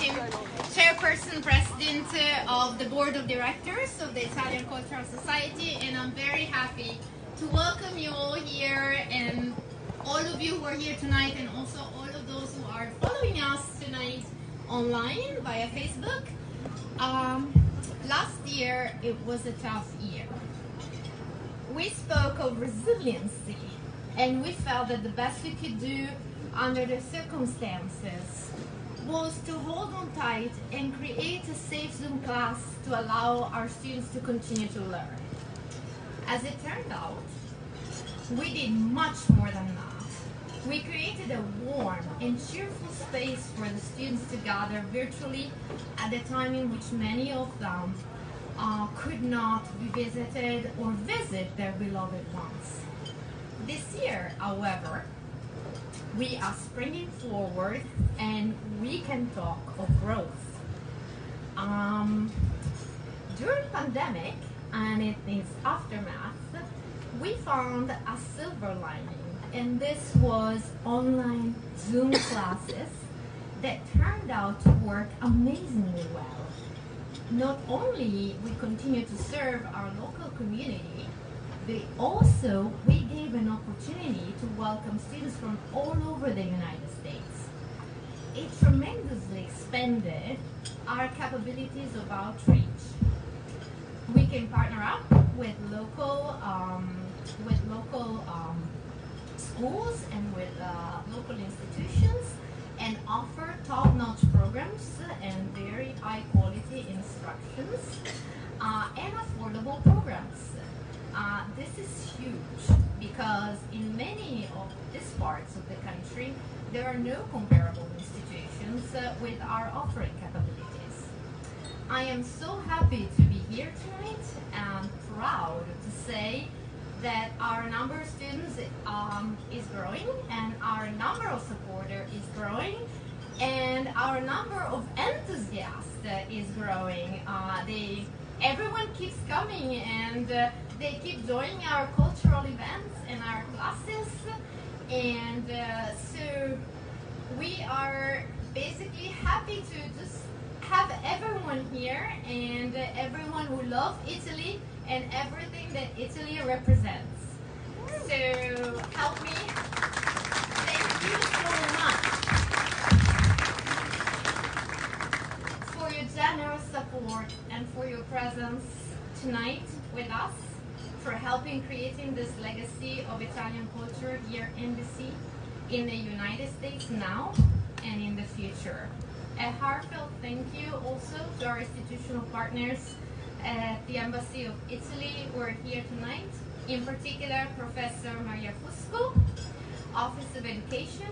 I'm chairperson, president of the board of directors of the Italian Cultural Society, and I'm very happy to welcome you all here, and all of you who are here tonight, and also all of those who are following us tonight online via Facebook. Last year, it was a tough year. We spoke of resiliency, and we felt that the best we could do under the circumstances was to hold on tight and create a safe Zoom class to allow our students to continue to learn. As it turned out, we did much more than that. We created a warm and cheerful space for the students to gather virtually at the time in which many of them could not be visited or visit their beloved ones. This year, however, we are springing forward and we can talk of growth. During pandemic and its aftermath, we found a silver lining, and this was online Zoom classes that turned out to work amazingly well. Not only we continue to serve our local community, but also we gave an opportunity to welcome students from all over the United States. It tremendously expanded our capabilities of outreach. We can partner up with local schools and with local institutions and offer top-notch programs and very high-quality instructions and affordable programs. This is huge because in many of these parts of the country, there are no comparable institutions with our offering capabilities. I am so happy to be here tonight and proud to say that our number of students is growing, and our number of supporters is growing, and our number of enthusiasts is growing. Everyone keeps coming, and they keep joining our cultural events and our classes, and so we are basically happy to just have everyone here, and everyone who loves Italy and everything that Italy represents. So help me. Thank you so much for your generous support and for your presence tonight with us, for helping creating this legacy of Italian culture here in DC, in the United States now and in the future. A heartfelt thank you also to our institutional partners at the Embassy of Italy who are here tonight, in particular Professor Maria Fusco, Office of Education,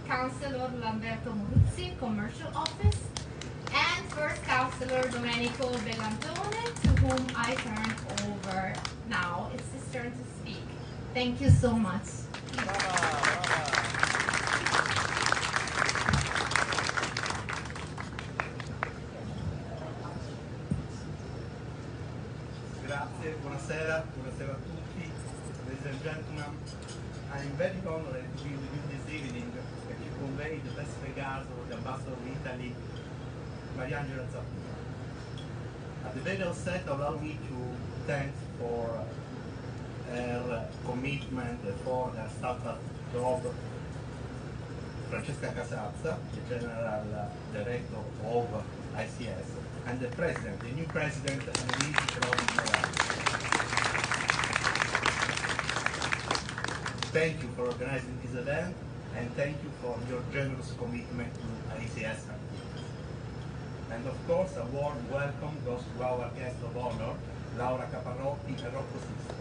Councillor Lamberto Moruzzi, Commercial Office, and First Councillor Domenico Bellantone, to whom I turn over now. It's his turn to speak. Thank you so much. Grazie, buonasera a tutti. Ladies and gentlemen, I'm very honored to be with you this evening and to convey the best regards of the Ambassador of Italy, Mariangela Zappia. At the very outset, allow me to thank for her commitment for her startup job, Francesca Casazza, the General Director of ICS, and the President, the new President, Luigi Morales. Thank you for organizing this event, and thank you for your generous commitment to ICS activities. And of course, a warm welcome goes to our guest of honor, Laura Caparrotti and Rocco Sisto.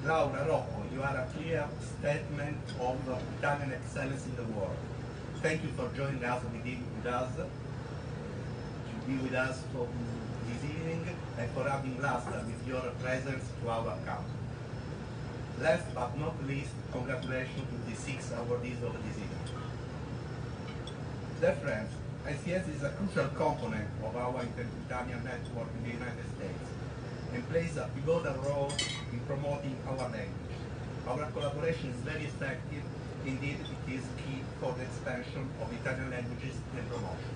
Laura, Rocco, you are a clear statement of Italian excellence in the world. Thank you for joining us to be with us for this evening, and for adding luster with your presence to our campus. Last but not least, congratulations to the 6 awardees of this evening. Dear friends, ICS is a crucial component of our Italian network in the United States and plays a pivotal role in promoting our language. Our collaboration is very effective Indeed, it is key for the expansion of Italian languages and promotion.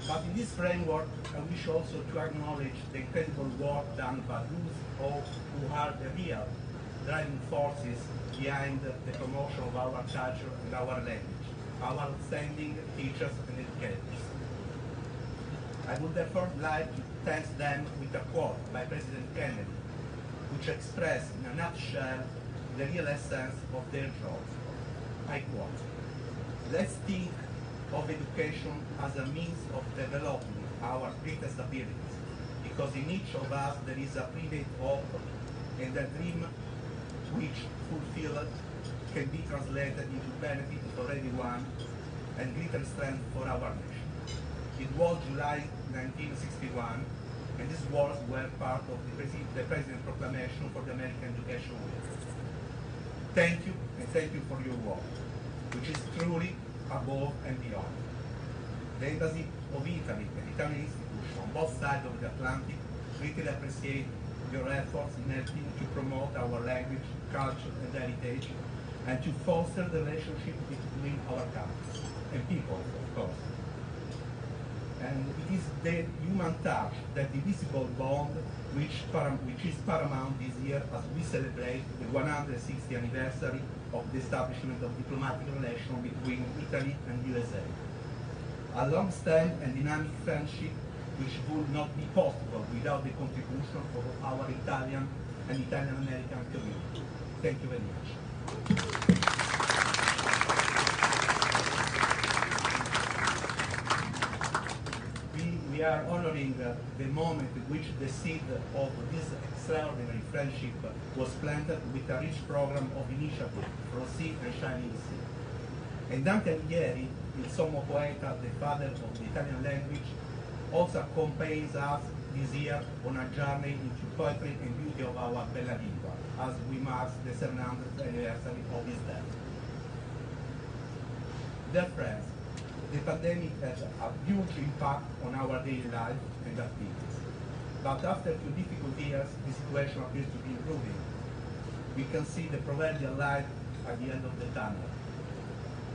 But in this framework, I wish also to acknowledge the incredible work done by those who are the real driving forces behind the promotion of our culture and our language, our outstanding teachers and educators. I would therefore like to thank them with a quote by President Kennedy, which expressed in a nutshell the real essence of their job. I quote, "Let's think of education as a means of developing our greatest abilities, because in each of us there is a private hope and a dream which, fulfilled, can be translated into benefit for everyone and greater strength for our nation." It was July 1961, and these words were part of the President's proclamation for the American Education Week. Thank you, and thank you for your work, which is truly above and beyond. The Embassy of Italy and Italian institutions on both sides of the Atlantic greatly appreciate your efforts in helping to promote our language, culture, and heritage, and to foster the relationship between our countries and people, of course. And it is the human touch, that divisible bond, which is paramount this year as we celebrate the 160th anniversary of the establishment of diplomatic relations between Italy and USA. A long-standing and dynamic friendship which would not be possible without the contribution of our Italian and Italian-American community. Thank you very much. We are honoring the moment in which the seed of this extraordinary friendship was planted with a rich program of initiative from sea and shining sea. And Dante Alighieri, il sommo poeta, the father of the Italian language, also accompanies us this year on a journey into poetry and beauty of our bella lingua, as we mark the 700th anniversary of his death. Dear friends, the pandemic has a huge impact on our daily life and activities. But after 2 difficult years, the situation appears to be improving. We can see the proverbial light at the end of the tunnel.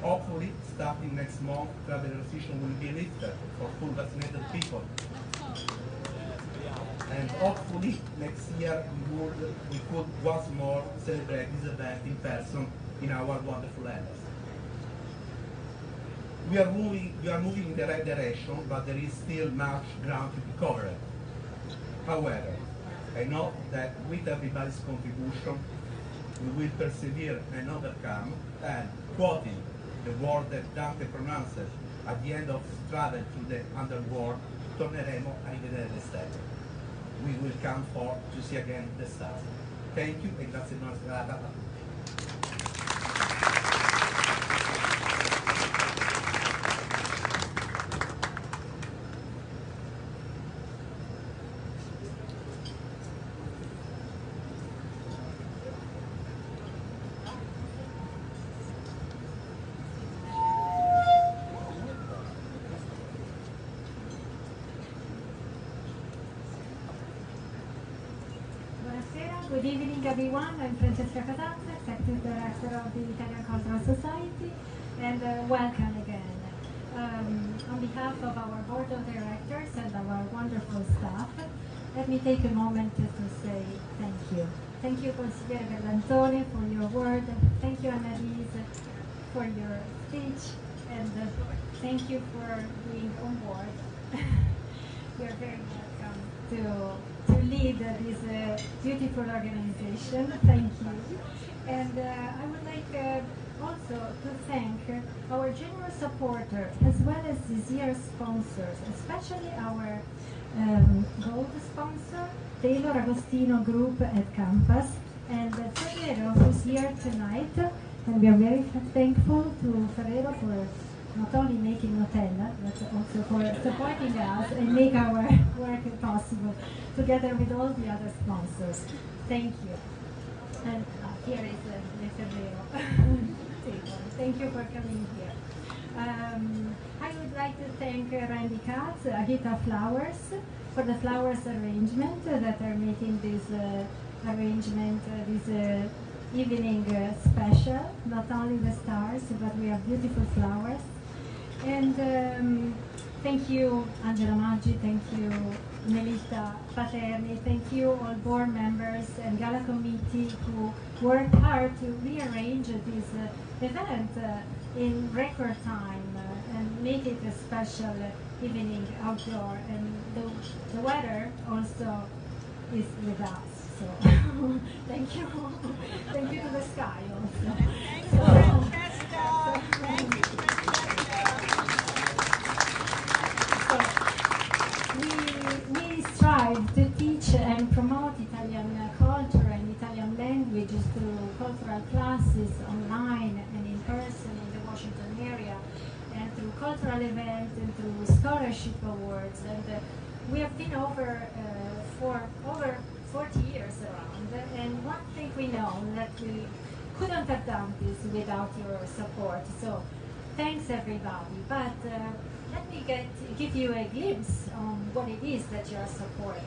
Hopefully, starting next month, travel restrictions will be lifted for full vaccinated people. And hopefully, next year, we could once more celebrate this event in person in our wonderful embassy. We are moving in the right direction, but there is still much ground to be covered. However, I know that with everybody's contribution, we will persevere and overcome, and quoting the word that Dante pronounces at the end of his travel through the underworld, torneremo a rivedere le stelle. We will come forth to see again the stars. Thank you, e grazie buona serata a tutti. Good evening, everyone. I'm Francesca Casazza, Executive Director of the Italian Cultural Society, and welcome again. On behalf of our Board of Directors and our wonderful staff, let me take a moment to say thank you. Thank you, Consigliere Berlantone, for your word. Thank you, Annalise, for your speech, and thank you for being on board. You're very welcome to lead this beautiful organization. Thank you. And I would like also to thank our generous supporter, as well as this year's sponsors, especially our gold sponsor, Taylor Agostino Group at Campus, and Ferrero, who's here tonight. And we are very thankful to Ferrero for not only making Nutella, but also for supporting us and make our work possible, together with all the other sponsors. Thank you. And here is the Ferrero table. Thank you for coming here. I would like to thank Randy Katz, Agita Flowers, for the flowers arrangement that are making this arrangement, this evening special. Not only the stars, but we have beautiful flowers. And thank you, Angela Maggi, thank you, Melissa Paterni, thank you all board members and Gala committee who worked hard to rearrange this event in record time and make it a special evening outdoor. And the weather also is with us. So thank you. Thank you to the sky also. Thank you, Francesca. Thank you, Francesca. We strive to teach and promote Italian culture and Italian languages through cultural classes online and in person in the Washington area, and through cultural events and through scholarship awards. And we have been for over 40 years around, and one thing we know that we couldn't have done this without your support. So thanks everybody. But let me give you a glimpse on what it is that you are supporting.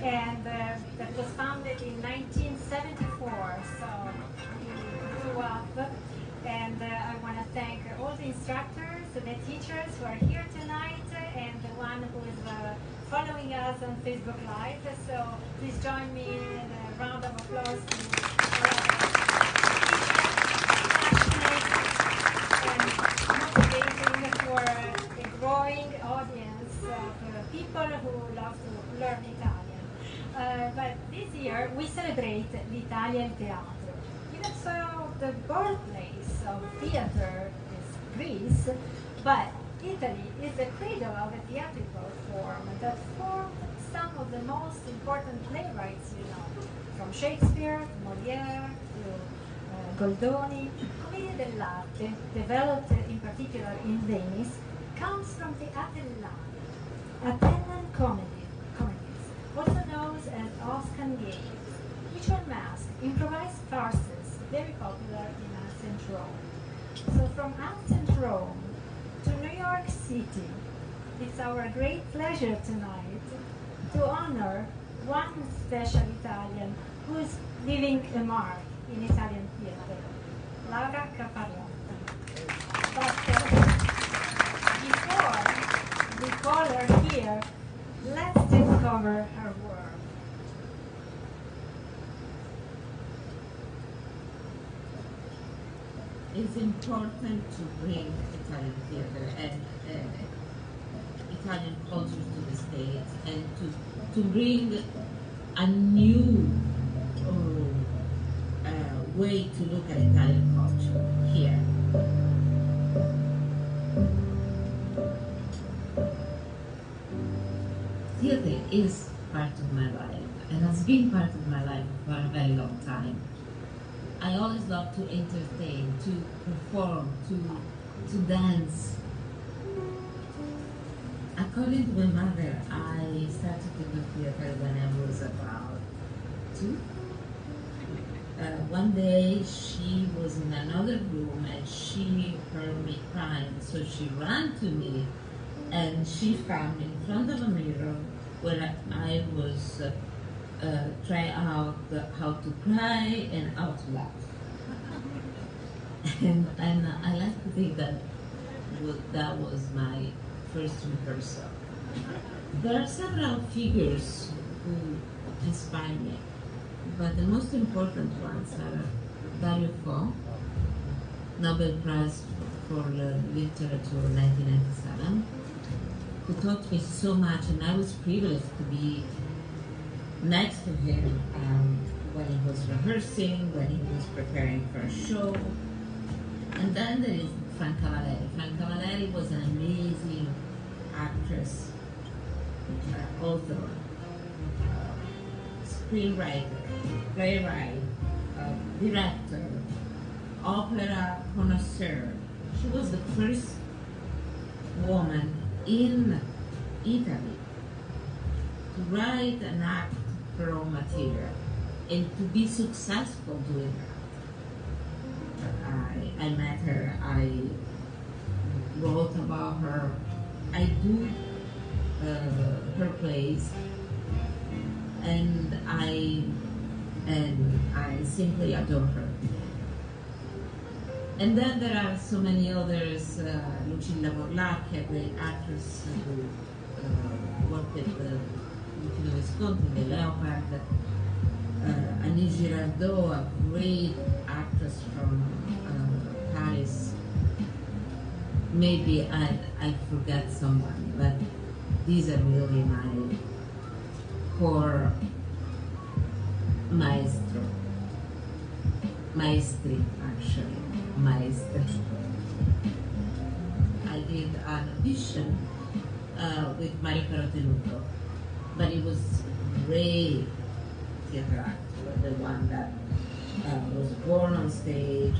And that was founded in 1974, so we grew up. And I want to thank all the instructors, the teachers who are here tonight, and the one who is following us on Facebook Live. So please join me in a round of applause to passionate and motivating for a growing audience of people who love to learn Italian. But this year we celebrate l'Italia il teatro. Even so, the birthplace of theater is Greece, but Italy is the cradle of a theatrical form that formed some of the most important playwrights you know, from Shakespeare to Molière to Goldoni. Commedia dell'arte, developed in particular in Venice, comes from the Athenian comedies, also known as Oscan games, which were masked, improvised farces, very popular in ancient Rome. So from ancient Rome to New York City, it's our great pleasure tonight to honor one special Italian who is leaving a mark in Italian theater, Laura Caparrotta. But before we call her here, let's discover her work. It's important to bring Italian theater and Italian culture to the States, and to bring a new way to look at Italian culture here. Theater is part of my life and has been part of my life for a very long time. I always love to entertain, to perform, to dance. According to my mother, I started to do theater when I was about 2. One day she was in another room and she heard me crying, so she ran to me and she found me in front of a mirror where I was trying out how to cry and how to laugh. and I like to think that that was my first rehearsal. There are several figures who inspire me, but the most important ones are Dario Fo, Nobel Prize for Literature 1997, who taught me so much, and I was privileged to be next to him when he was rehearsing, when he was preparing for a show. And then there is Frank Cavalieri. Frank Cavalieri was an amazing actress, author, screenwriter, playwright, director, opera connoisseur. She was the first woman in Italy to write and act her own material and to be successful doing that. I met her, I wrote about her, I do her plays, and I simply adore her. And then there are so many others, Lucilla Borlacchi, a great actress who worked with Luchino Visconti, The Leopard, Annie Girardot, a great actress from Paris. Maybe I forget someone, but these are really my core maestri, actually, maestri. I did an audition with Mario Carotenuto, but it was great theater actor, the one that was born on stage,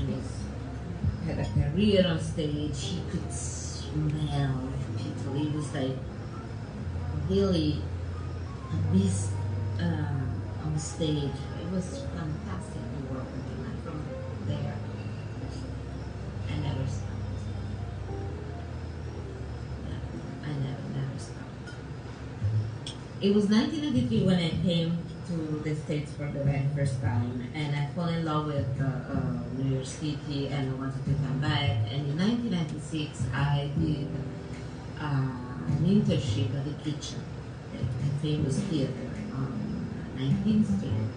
had a career on stage. He could smell people. He was like really a beast on stage. It was fantastic to work with him. And from there, I never stopped. I never stopped. It was 1993 when I came to the States for the very first time, and I fell in love with New York City, and I wanted to come back. And in 1996, I did an internship at the Kitchen, a famous theater on 19th Street.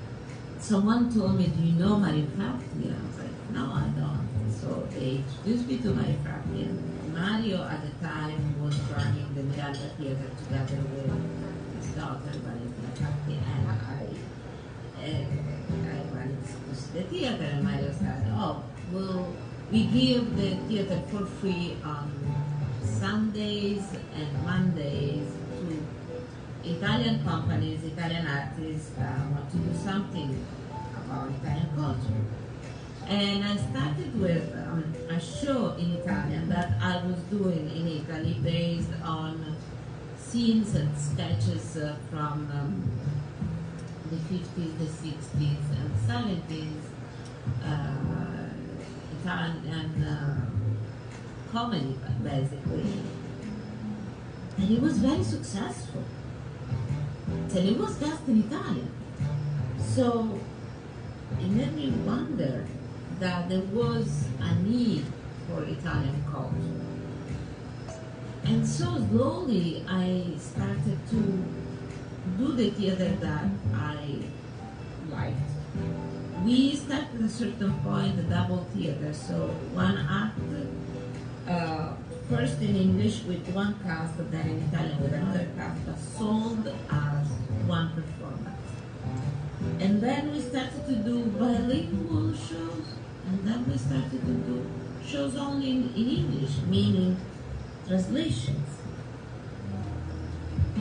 Someone told me, "Do you know Mario Frappi?" And I was like, "No, I don't." So they introduced me to Mario Frappi, and Mario at the time was running the Miranda Theater together with his daughter, Valentina Frappi, and I went to see the theater, and Mario said, "Oh, well, we give the theater for free on Sundays and Mondays to Italian companies, Italian artists want to do something about Italian culture." And I started with a show in Italian that I was doing in Italy based on scenes and sketches from the 50s, the 60s, and 70s Italian comedy, basically. And it was very successful. And it was just in Italian. So it made me wonder that there was a need for Italian culture. And so slowly I started to do the theater that I liked. We started at a certain point the double theater, so one act, first in English with one cast, then in Italian with another cast, but sold as one performance. And then we started to do bilingual shows, and then we started to do shows only in English, meaning translations.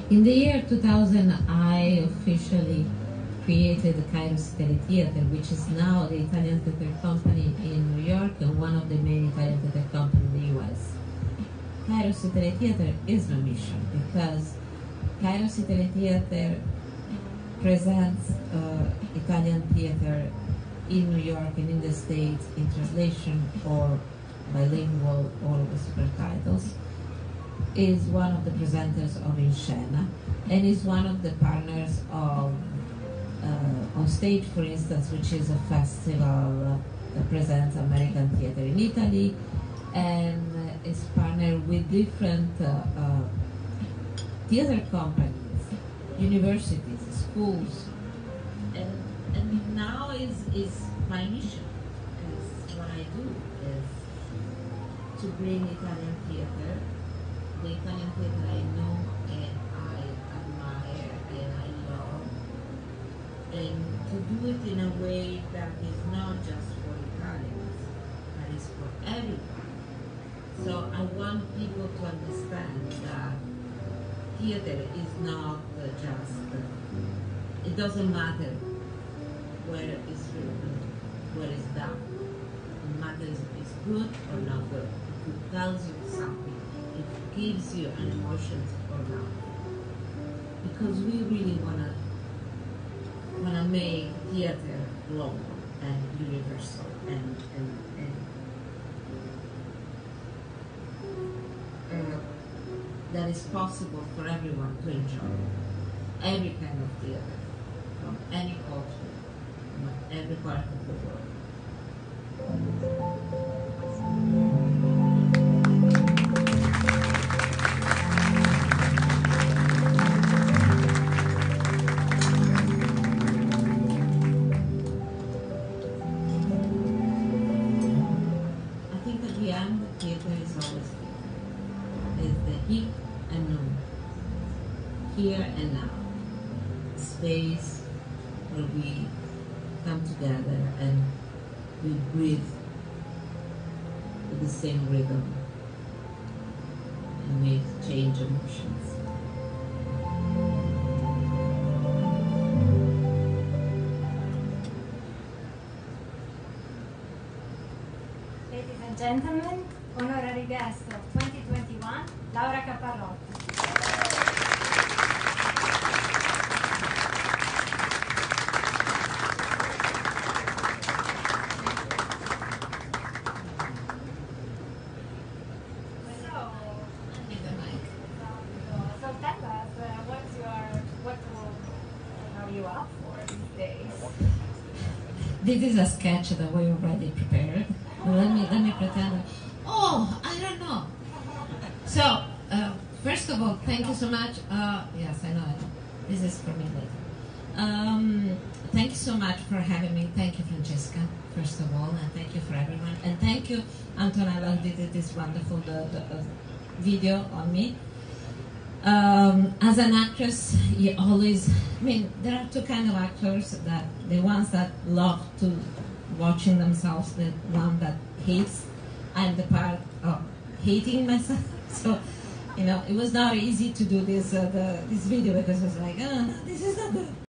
In the year 2000, I officially created the Kairos Italy Theater, which is now the Italian theater company in New York and one of the main Italian theater companies in the US. Kairos Italy Theater is my mission because Kairos Italy Theater presents Italian theater in New York and in the States in translation or bilingual or with subtitles, is one of the presenters of In Scena, and is one of the partners of On Stage, for instance, which is a festival that presents American theater in Italy, and is partnered with different theater companies, universities, schools, and now is my mission, is what I do, is to bring Italian theater, the Italian theater I know and I admire and I love, and to do it in a way that is not just for Italians, but is for everyone. So I want people to understand that theater is not just, it doesn't matter where it's written, where it's done. It matters if it's good or not good. If it tells you something, it gives you an emotion or not. Because we really wanna make theater global and universal and that is possible for everyone to enjoy. Every kind of theater, from any culture, from every part of the world. I think at the end, the theater is always theater. It's the here and now. Here and now. Space where we come together and we breathe with the same rhythm and we exchange emotions. Ladies and gentlemen, honorary guest of 2021, Laura Caparrotta. So tell us, what are you up for these days? This is a sketch that we already prepared. Let me pretend. Oh, I don't know. So, first of all, thank you so much. Yes, I know. This is for me later. Thank you so much for having me. Thank you, Francesca, first of all, and thank you for everyone. And thank you, Antonella, who did this wonderful video on me. As an actress, you always, there are two kinds of actors, that the ones that love to watching themselves, the one that hates. I'm the part of hating myself. So, it was not easy to do this video because I was like, oh, no, this is not good.